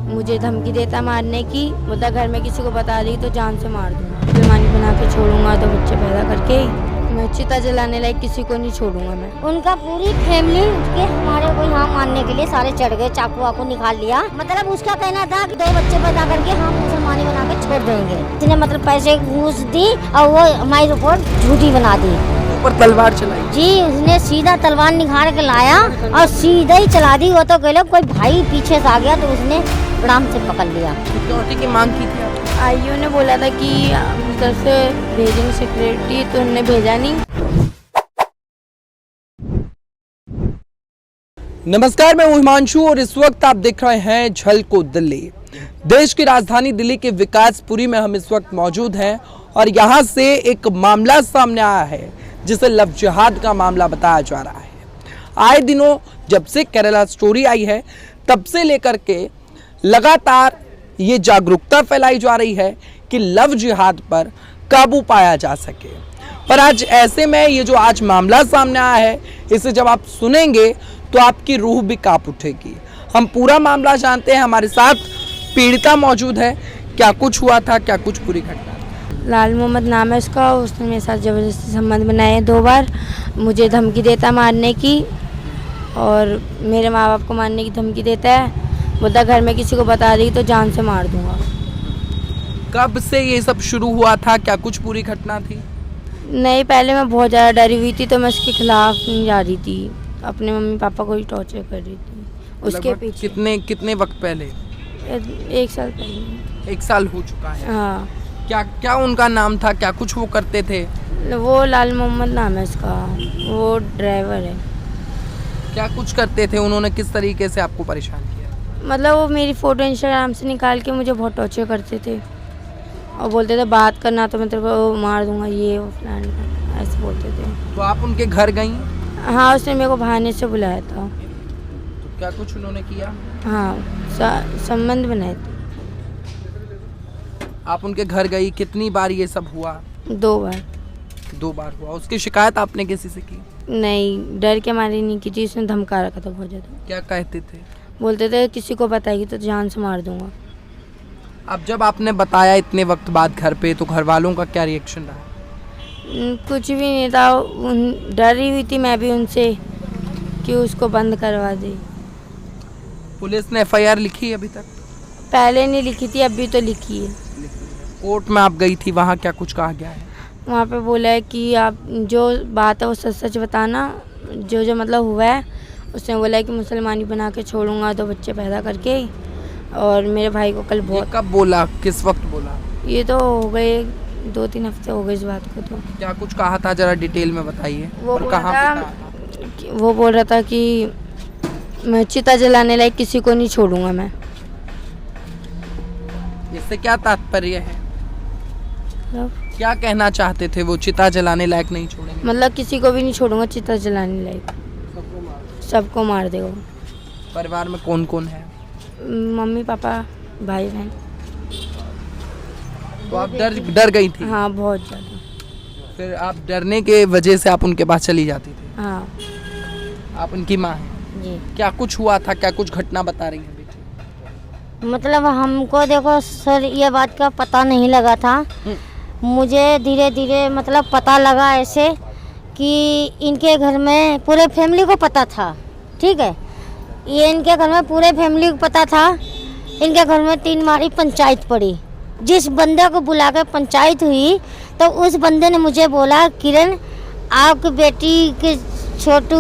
मुझे धमकी देता मारने की, बोलता घर में किसी को बता दी तो जान से मार दूंगा, मुसलमानी बना के छोड़ूंगा तो बच्चे पैदा करके मैं चिता जलाने लायक किसी को नहीं छोड़ूंगा मैं। उनका पूरी फैमिली के हमारे को यहाँ मारने के लिए सारे चढ़ गए, चाकू वाकू निकाल लिया। मतलब उसका कहना था कि 2 बच्चे पैदा करके हम मुसलमानी बना के छोड़ देंगे। इसने मतलब पैसे घूस दी और वो हमारी रिपोर्ट झूठी बना दी। ऊपर तलवार चलाई जी, उसने सीधा तलवार निकाल के लाया और सीधा ही चला दी। वो तो कह लो कोई भाई पीछे से आ गया तो उसने ग्राम से पकड़ लिया। सिक्योरिटी की मांग की थी आपने? आईओ ने बोला था कि उधर से भेजेंगे सिक्योरिटी, तो उन्होंने भेजा नहीं। नमस्कार, मैं हिमांशु और इस वक्त आप देख रहे हैं झलको दिल्ली। देश की राजधानी दिल्ली के विकासपुरी में हम इस वक्त मौजूद हैं और यहाँ से एक मामला सामने आया है जिसे लव जिहाद का मामला बताया जा रहा है। आए दिनों जब से केरला स्टोरी आई है तब से लेकर के लगातार ये जागरूकता फैलाई जा रही है कि लव जिहाद पर काबू पाया जा सके। पर आज ऐसे में ये जो आज मामला सामने आया है, इसे जब आप सुनेंगे तो आपकी रूह भी कांप उठेगी। हम पूरा मामला जानते हैं, हमारे साथ पीड़िता मौजूद है। क्या कुछ हुआ था, क्या कुछ पूरी घटना? लाल मोहम्मद नाम है उसका। उसने मेरे साथ ज़बरदस्ती संबंध बनाए 2 बार। मुझे धमकी देता मारने की और मेरे माँ बाप को मारने की धमकी देता है। बोलता घर में किसी को बता दी तो जान से मार दूंगा। कब से ये सब शुरू हुआ था, क्या कुछ पूरी घटना थी? नहीं, पहले मैं बहुत ज़्यादा डरी हुई थी तो मैं उसके खिलाफ नहीं जा रही थी। अपने मम्मी पापा को ही टॉर्चर कर रही थी उसके पीछे। कितने वक्त पहले? 1 साल पहले। 1 साल हो चुका है। हाँ। क्या उनका नाम था, क्या कुछ वो करते थे? वो लाल मोहम्मद नाम है उसका, वो ड्राइवर है। क्या कुछ करते थे उन्होंने, किस तरीके से आपको परेशान किया? मतलब वो मेरी फ़ोटो इंस्टाग्राम से निकाल के मुझे बहुत टॉर्चर करते थे और बोलते थे बात करना तो मैं तेरे को मार दूंगा, ये वो प्लान ऐसे बोलते थे। तो आप उनके घर गई? हाँ, उसने मेरे को बहाने से बुलाया था। तो क्या कुछ उन्होंने किया? हाँ, संबंध बनाए थे। आप उनके घर गई, कितनी बार ये सब हुआ? 2 बार। 2 बार हुआ। उसकी शिकायत आपने किसी से की? नहीं, डर के मारे नहीं की थी। उसने धमका रखा था बहुत ज़्यादा। क्या कहते थे? बोलते थे किसी को बताएगी तो जान से मार दूंगा। अब जब आपने बताया इतने वक्त बाद घर पे, तो घर वालों का क्या रिएक्शन रहा? कुछ भी नहीं था। डरी हुई थी मैं भी उनसे कि उसको बंद करवा दे। पुलिस ने FIR लिखी अभी तक? पहले नहीं लिखी थी, अभी तो लिखी है। कोर्ट में आप गई थी, वहाँ क्या कुछ कहा गया है? वहाँ पे बोला है कि आप जो बात है वो सच सच बताना, जो मतलब हुआ है। उसने बोला है कि मुसलमानी बना के छोड़ूंगा 2 बच्चे पैदा करके। और मेरे भाई को कल बहुत। कब बोला, किस वक्त बोला? ये तो हो गए 2-3 हफ्ते हो गए इस बात को। तो क्या कुछ कहा था, जरा डिटेल में बताइए। वो बोल रहा था कि मैं चिता जलाने लायक किसी को नहीं छोड़ूंगा मैं। इससे क्या तात्पर्य है? मतलब क्या कहना चाहते थे वो, चिता जलाने लायक नहीं छोड़ेंगे? मतलब किसी को भी नहीं छोड़ूंगा चिता जलाने लायक, सबको मार देगा। परिवार में कौन कौन है? मम्मी पापा भाई बहन। तो आप डर गई थी? हाँ, बहुत ज़्यादा। फिर आप डरने के वजह से आप उनके पास चली जाती थी? हाँ आप उनकी माँ हैं जी। क्या कुछ हुआ था, क्या कुछ घटना बता रही हैं बेटी? मतलब हमको देखो सर ये बात का पता नहीं लगा था। मुझे धीरे धीरे मतलब पता लगा ऐसे कि इनके घर में पूरे फैमिली को पता था। ठीक है, ये इनके घर में पूरे फैमिली को पता था। इनके घर में 3 बारी पंचायत पड़ी। जिस बंदे को बुला कर पंचायत हुई तो उस बंदे ने मुझे बोला, किरण आपकी बेटी के छोटू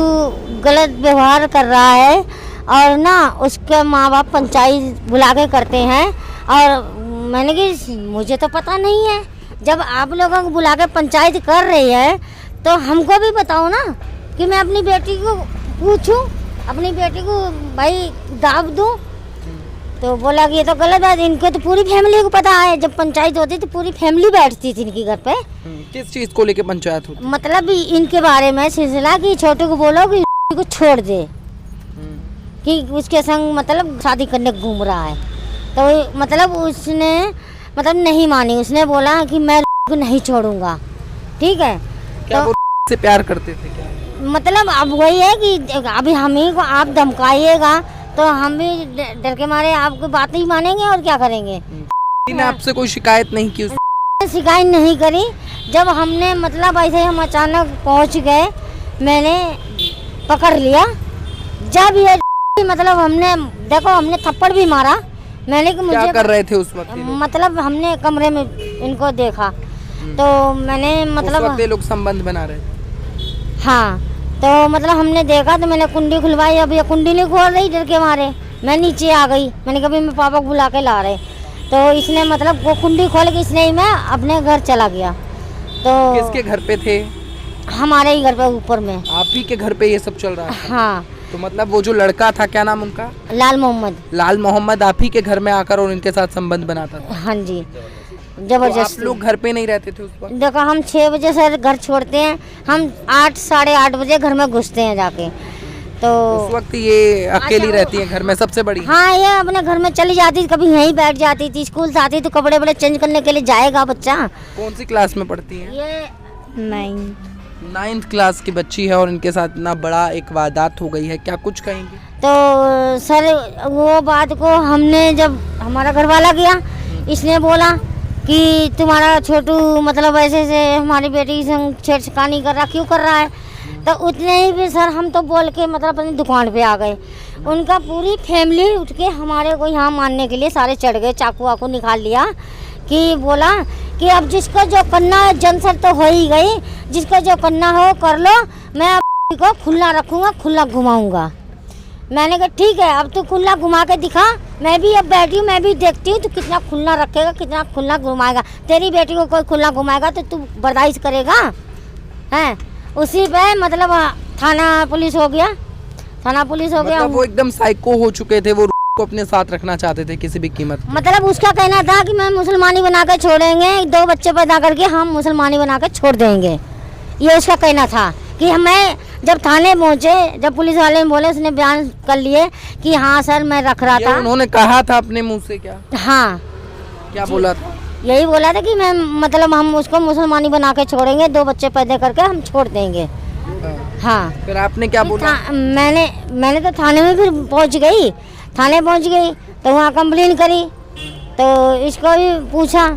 गलत व्यवहार कर रहा है और ना उसके माँ बाप पंचायत बुला के करते हैं। और मैंने कि मुझे तो पता नहीं है, जब आप लोगों को बुला के पंचायत कर रही है तो हमको भी बताओ ना कि मैं अपनी बेटी को पूछूं, अपनी बेटी को भाई दाब दूं। तो बोला कि ये तो गलत बात, इनको तो पूरी फैमिली को पता है। जब पंचायत होती तो पूरी फैमिली बैठती थी इनके घर पे। किस चीज़ को लेके पंचायत होती? मतलब इनके बारे में सिलसिला कि छोटे को बोलो कि को छोड़ दे, कि उसके संग मतलब शादी करने घूम रहा है। तो मतलब उसने मतलब नहीं मानी, उसने बोला कि मैं को नहीं छोड़ूंगा। ठीक है, क्या तो वो से प्यार करते थे क्या? मतलब अब वही है कि अभी हम ही को आप धमकाइएगा तो हम भी डर के मारे आपकी बात ही मानेंगे और क्या करेंगे। ने आपसे कोई शिकायत नहीं की? शिकायत नहीं करी। जब हमने मतलब ऐसे हम अचानक पहुंच गए, मैंने पकड़ लिया। जब ये मतलब हमने देखो हमने थप्पड़ भी मारा। मैंने कि मुझे क्या कर रहे थे उस वक्त? मतलब हमने कमरे में इनको देखा तो मैंने मतलब उस वक्त ये लोग संबंध बना रहे थे। हाँ, तो मतलब हमने देखा तो मैंने कुंडी खुलवाई। अब ये कुंडी नहीं खोल रही डर के मारे। मैं नीचे आ गई। मैंने कहा मैं पापा को बुला के ला रहे। तो इसने मतलब वो कुंडी खोल के इसने ही मैं अपने घर चला गया। तो किसके घर पे थे? हमारे ही घर पे ऊपर में। आप ही के घर पे ये सब चल रहा है? हाँ। तो मतलब वो जो लड़का था, क्या नाम उनका? लाल मोहम्मद। लाल मोहम्मद आप ही के घर में आकर और इनके साथ संबंध बनाता था? हाँ जी, तो जबरदस्ती। आप लोग घर पे नहीं रहते थे उस वक्त? देखो हम 6 बजे से घर छोड़ते हैं, हम 8 साढ़े 8 बजे घर में घुसते हैं जाके। तो उस वक्त ये अकेली रहती है घर में, सबसे बड़ी? हाँ, ये अपने घर में चली जाती थी, कभी यहीं बैठ जाती थी। स्कूल से आती तो कपड़े बड़े चेंज करने के लिए जाएगा बच्चा। कौन सी क्लास में पढ़ती है? ये 9th क्लास की बच्ची है और इनके साथ इतना बड़ा एक वारदात हो गई है, क्या कुछ कहेंगे? तो सर वो बात को हमने जब हमारा घर वाला गया, इसने बोला कि तुम्हारा छोटू मतलब ऐसे से हमारी बेटी से छेड़छाड़ी कर रहा, क्यों कर रहा है। तो उतने ही भी सर हम तो बोल के मतलब अपनी दुकान पे आ गए। उनका पूरी फैमिली उठ के हमारे को यहाँ मारने के लिए सारे चढ़ गए, चाकू वाकू निकाल लिया। कि बोला कि अब जिसको जो करना है, जनसर तो हो ही गई, जिसको जो करना हो कर लो, मैं अब को खुला रखूँगा, खुला घुमाऊँगा। मैंने कहा ठीक है, अब तू खुला घुमा के दिखा। मैं भी अब बैठी हूँ, मैं भी देखती हूँ तू कितना खुला रखेगा, कितना खुला घुमाएगा। तेरी बेटी को कोई खुला घुमाएगा तो तू बर्दाश्त करेगा हैं। उसी पे मतलब थाना पुलिस हो गया, थाना पुलिस हो गया। मतलब वो एकदम साइको हो चुके थे, वो को अपने साथ रखना चाहते थे किसी भी कीमत पे। मतलब उसका कहना था कि मैं मुसलमानी बना कर छोड़ेंगे, 2 बच्चे पैदा करके हम मुसलमानी बना कर छोड़ देंगे। ये उसका कहना था। कि हमें जब थाने पहुँचे, जब पुलिस वाले ने बोले, उसने बयान कर लिए कि हाँ सर मैं रख रहा था। उन्होंने कहा था अपने मुंह से? क्या हाँ, क्या बोला था? यही बोला था कि मैं मतलब हम उसको मुसलमानी बना के छोड़ेंगे, 2 बच्चे पैदा करके हम छोड़ देंगे। हाँ। फिर आपने क्या बोला? मैंने तो थाने में फिर पहुँच गई। थाने पहुँच गई तो वहाँ कंप्लेन करी, तो इसको भी पूछा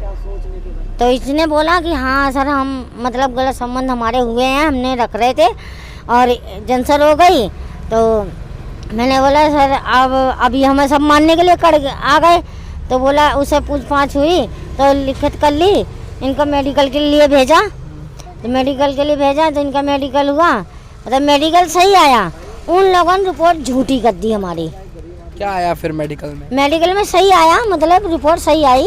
तो इसने बोला कि हाँ सर हम मतलब गलत संबंध हमारे हुए हैं, हमने रख रहे थे और जनसर हो गई। तो मैंने बोला सर अब अभी हमें सब मानने के लिए आ गए। तो बोला उससे पूछताछ हुई तो लिखित कर ली, इनको मेडिकल के लिए भेजा। तो मेडिकल के लिए भेजा तो इनका मेडिकल हुआ, मतलब मेडिकल सही आया। उन लोगों ने रिपोर्ट झूठी कर दी हमारी। क्या आया फिर मेडिकल में? मेडिकल में सही आया, मतलब रिपोर्ट सही आई।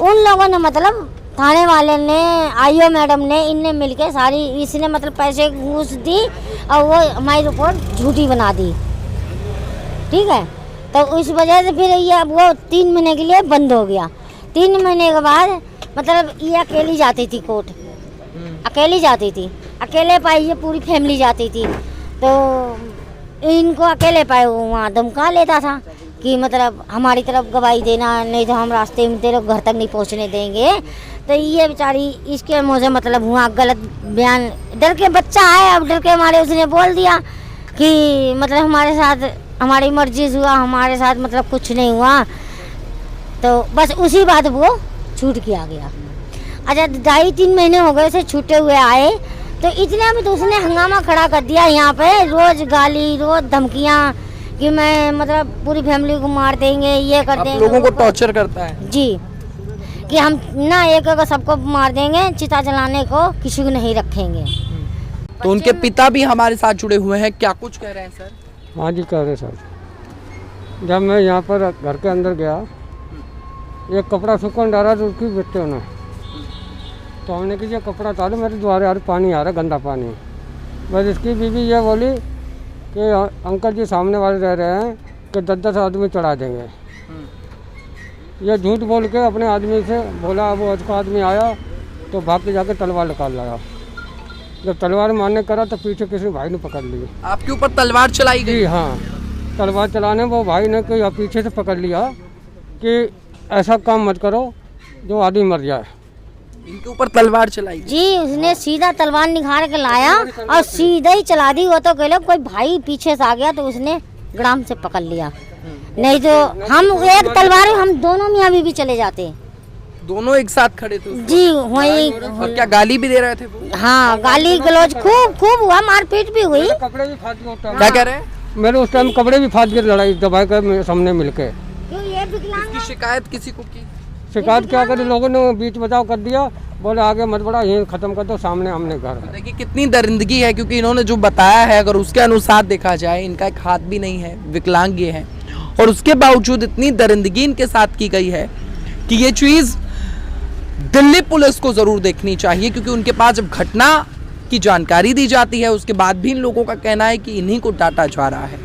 उन लोगों ने मतलब थाने वाले ने, आईओ मैडम ने, इनने मिलके सारी, इसने मतलब पैसे घूस दी और वो हमारी रिपोर्ट झूठी बना दी। ठीक है, तो उस वजह से फिर ये वो 3 महीने के लिए बंद हो गया। 3 महीने के बाद मतलब ये अकेली जाती थी कोर्ट, अकेली जाती थी, अकेले पाई, ये पूरी फैमिली जाती थी। तो इनको अकेले पाए वो वहाँ धमका लेता था कि मतलब हमारी तरफ गवाही देना, नहीं तो हम रास्ते में तेरे घर तक नहीं पहुँचने देंगे। तो ये बेचारी इसके मुँह से मतलब हुआ गलत बयान। डर के बच्चा है, अब डर के मारे उसने बोल दिया कि मतलब हमारे साथ हमारी मर्जी हुआ, हमारे साथ मतलब कुछ नहीं हुआ। तो बस उसी बात वो छूट के आ गया। अच्छा 2.5-3 महीने हो गए से छूटे हुए आए, तो इतने में तो उसने हंगामा खड़ा कर दिया यहाँ पे। रोज गाली, रोज धमकियाँ कि मैं मतलब पूरी फैमिली को मार देंगे, ये कर देंगे। आप लोगों को टॉर्चर करता है जी, कि हम ना एक सबको मार देंगे, चिता जलाने को किसी को नहीं रखेंगे। तो उनके पिता भी हमारे साथ जुड़े हुए हैं, क्या कुछ कह रहे हैं सर? हाँ जी कह रहे सर। जब मैं यहाँ पर घर के अंदर गया, एक कपड़ा सूखन डाला तो उसकी बेटे ने, तो हमने कि ये कपड़ा डालो, मेरे द्वारे यार पानी आ रहा, गंदा पानी। बस इसकी बीवी ये बोली कि अंकल जी सामने वाले रह रहे हैं कि 10-10 आदमी चढ़ा देंगे। ये झूठ बोल के अपने आदमी से बोला। वो उसका आदमी आया तो भाग के जाके तलवार निकाल लाया। जब तलवार मारने करा तो पीछे किसी भाई ने पकड़ ली। आपके ऊपर तलवार चलाई गई? जी हाँ, तलवार चलाने वो भाई ने कि पीछे से पकड़ लिया कि ऐसा काम मत करो जो आदमी मर जाए। इनके ऊपर तलवार चलाई गई? जी, उसने सीधा तलवार निकाल के लाया और सीधा ही चला दी। वो तो कह लो कोई भाई पीछे से आ गया तो उसने ग्राम से पकड़ लिया। नहीं तो हम एक तलवार में हम दोनों मियाँ बीवी चले जाते। दोनों एक साथ खड़े थे उस जी वही। वक्त? और क्या गाली भी दे रहे थे वो? हाँ गाली गलौज खूब हुआ, मारपीट भी हुई। कपड़े भी फाड़ गए। क्या कह रहे हैं? मेरे उस टाइम कपड़े भी फाड़ गए लड़ाई दबाई कर सामने मिलके। क्यों ये विकलांग इसकी शिकायत किसी को की? शिकायत क्या करे, लोगों ने बीच बचाव कर दिया, बोले आगे मत बढ़ा, यही खत्म कर दो, सामने हमने घर है। देखिए कितनी दरिंदगी है, क्योंकि इन्होंने जो बताया है अगर उसके अनुसार देखा जाए इनका एक हाथ भी नहीं है, विकलांग ये है, और उसके बावजूद इतनी दरिंदगी इनके साथ की गई है कि ये चीज दिल्ली पुलिस को जरूर देखनी चाहिए। क्योंकि उनके पास जब घटना की जानकारी दी जाती है उसके बाद भी इन लोगों का कहना है कि इन्हीं को डांटा जा रहा है।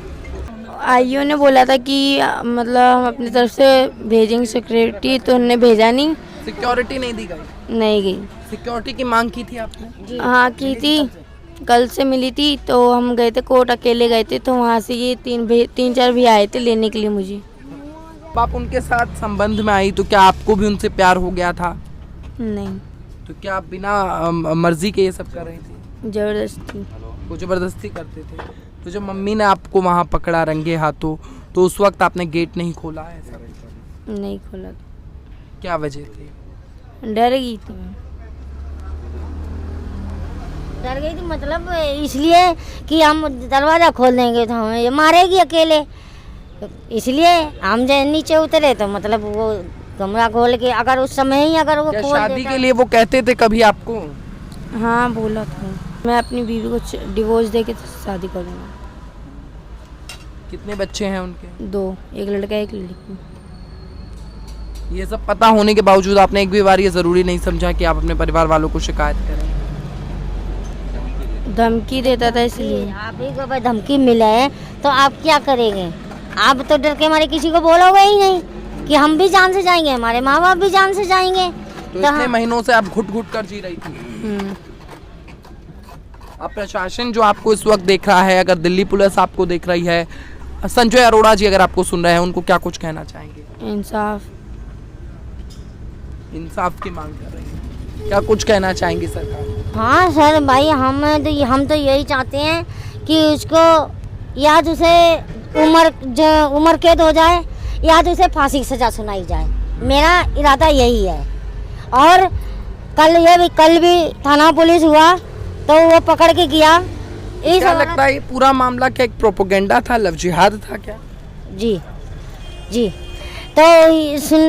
आईओ ने बोला था कि मतलब हम अपनी तरफ से भेजेंगे सिक्योरिटी, तो उन्होंने भेजा नहीं। सिक्योरिटी नहीं दी गई? नहीं गई। सिक्योरिटी की मांग की थी आपने? हाँ की थी, कल से मिली थी। तो हम गए थे कोर्ट, अकेले गए थे, तो वहाँ से ये तीन चार भी आए थे लेने के लिए मुझे। आप उनके साथ संबंध में आई तो क्या आपको भी उनसे प्यार हो गया था? नहीं, तो क्या आप बिना मर्जी के ये सब कर रही थी? जबरदस्ती। वो जबरदस्ती करते थे? तो जब मम्मी ने आपको वहाँ पकड़ा रंगे हाथों तो उस वक्त आपने गेट नहीं खोला है? नहीं खोला। क्या वजह थी? डर गई थी मैं। डर गई थी मतलब इसलिए कि हम दरवाजा खोल देंगे तो हमें ये मारेगी अकेले, इसलिए हम जब नीचे उतरे तो मतलब वो कमरा खोल के अगर उस समय ही अगर वो क्या खोल शादी देता। के लिए वो कहते थे कभी आपको? हाँ बोला था, मैं अपनी बीवी को डिवोर्स दे के शादी करूँगा। कितने बच्चे हैं उनके? 2, एक लड़का एक लड़की। ये सब पता होने के बावजूद आपने एक भी बार ये जरूरी नहीं समझा कि आप अपने परिवार वालों को शिकायत करें? धमकी देता था इसलिए। आप ही को भाई धमकी मिला है तो आप क्या करेंगे? आप तो डर के हमारे किसी को बोलोगे ही नहीं कि हम भी जान से जाएंगे, हमारे माँ बाप भी जान से जाएंगे। तो इतने महीनों से आप घुट घुट कर जी रही थी। अब प्रशासन जो आपको इस वक्त देख रहा है, अगर दिल्ली पुलिस आपको देख रही है, संजय अरोड़ा जी अगर आपको सुन रहे हैं, उनको क्या कुछ कहना चाहेंगे? इंसाफ की मांग कर रही है, क्या कुछ कहना चाहेंगे सरकार? हाँ सर भाई हम तो यही चाहते हैं कि उसको या तो उसे उम्र कैद हो जाए या तो उसे फांसी की सजा सुनाई जाए। मेरा इरादा यही है। और कल भी थाना पुलिस हुआ तो वो पकड़ के गया। क्या लगता है ये पूरा मामला क्या एक प्रोपेगेंडा था, लव जिहाद था क्या? जी जी। तो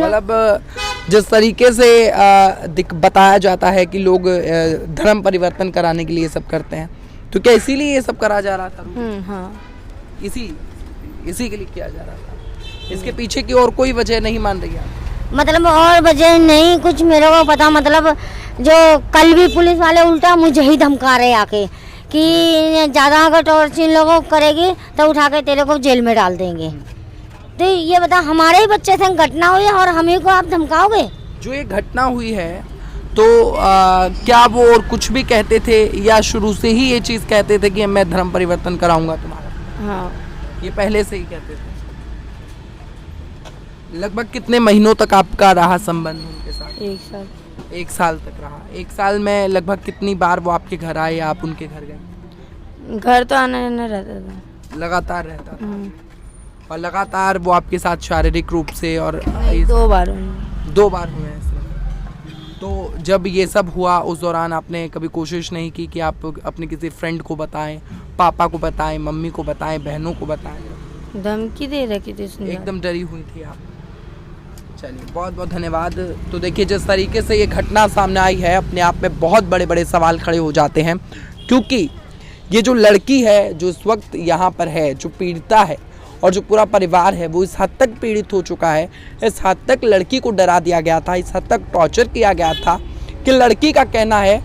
मतलब जिस तरीके से बताया जाता है कि लोग धर्म परिवर्तन कराने के लिए सब करते हैं, तो क्या इसीलिए ये सब करा जा रहा था? हाँ। इसी के लिए किया जा रहा था? इसके पीछे की और कोई वजह नहीं मान रही आप? मतलब और वजह नहीं कुछ मेरे को पता। मतलब जो कल भी पुलिस वाले उल्टा मुझे ही धमका रहे आके कि ज़्यादा अगर टॉर्चर इन लोगों को करेगी तो उठा के तेरे को जेल में डाल देंगे। तो ये बता, हमारे ही बच्चे से घटना हुई है और हम ही को आप धमकाओगे? जो ये घटना हुई है तो क्या वो और कुछ भी कहते थे या शुरू से ही ये चीज़ कहते थे कि मैं धर्म परिवर्तन कराऊंगा तुम्हारा? हाँ, ये पहले से ही कहते थे। लगभग कितने महीनों तक आपका रहा संबंध उनके साथ? 1 साल। 1 साल तक रहा। 1 साल में लगभग कितनी बार वो आपके घर आए या आप उनके घर गए? घर तो आना जाना रहता था, लगातार रहता था। और लगातार वो आपके साथ शारीरिक रूप से और 2 बार 2 बार हुए हैं सिर्फ। तो जब ये सब हुआ उस दौरान आपने कभी कोशिश नहीं की कि आप अपने किसी फ्रेंड को बताएं, पापा को बताएं, मम्मी को बताएं, बहनों को बताएं? धमकी दे रखी थी उसने। एकदम डरी हुई थी आप। चलिए बहुत बहुत धन्यवाद। तो देखिए जिस तरीके से ये घटना सामने आई है, अपने आप में बहुत बड़े बड़े सवाल खड़े हो जाते हैं, क्योंकि ये जो लड़की है जो इस वक्त यहाँ पर है, जो पीड़िता है और जो पूरा परिवार है वो इस हद तक पीड़ित हो चुका है, इस हद तक लड़की को डरा दिया गया था, इस हद तक टॉर्चर किया गया था कि लड़की का कहना है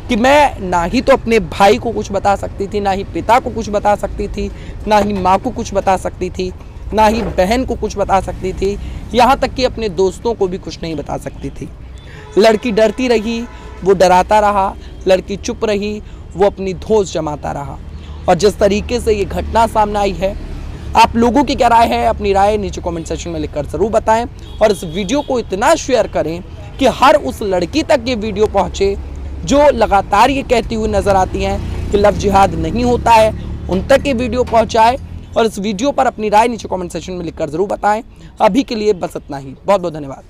कि मैं ना ही तो अपने भाई को कुछ बता सकती थी, ना ही पिता को कुछ बता सकती थी, ना ही माँ को कुछ बता सकती थी, ना ही बहन को कुछ बता सकती थी, यहाँ तक कि अपने दोस्तों को भी कुछ नहीं बता सकती थी। लड़की डरती रही, वो डराता रहा, लड़की चुप रही, वो अपनी धौंस जमाता रहा। और जिस तरीके से ये घटना सामने आई है, आप लोगों की क्या राय है? अपनी राय नीचे कमेंट सेक्शन में लिखकर ज़रूर बताएं और इस वीडियो को इतना शेयर करें कि हर उस लड़की तक ये वीडियो पहुँचे जो लगातार ये कहती हुई नज़र आती हैं कि लव जिहाद नहीं होता है, उन तक ये वीडियो पहुँचाए और इस वीडियो पर अपनी राय नीचे कमेंट सेक्शन में लिखकर जरूर बताएं। अभी के लिए बस इतना ही, बहुत बहुत धन्यवाद।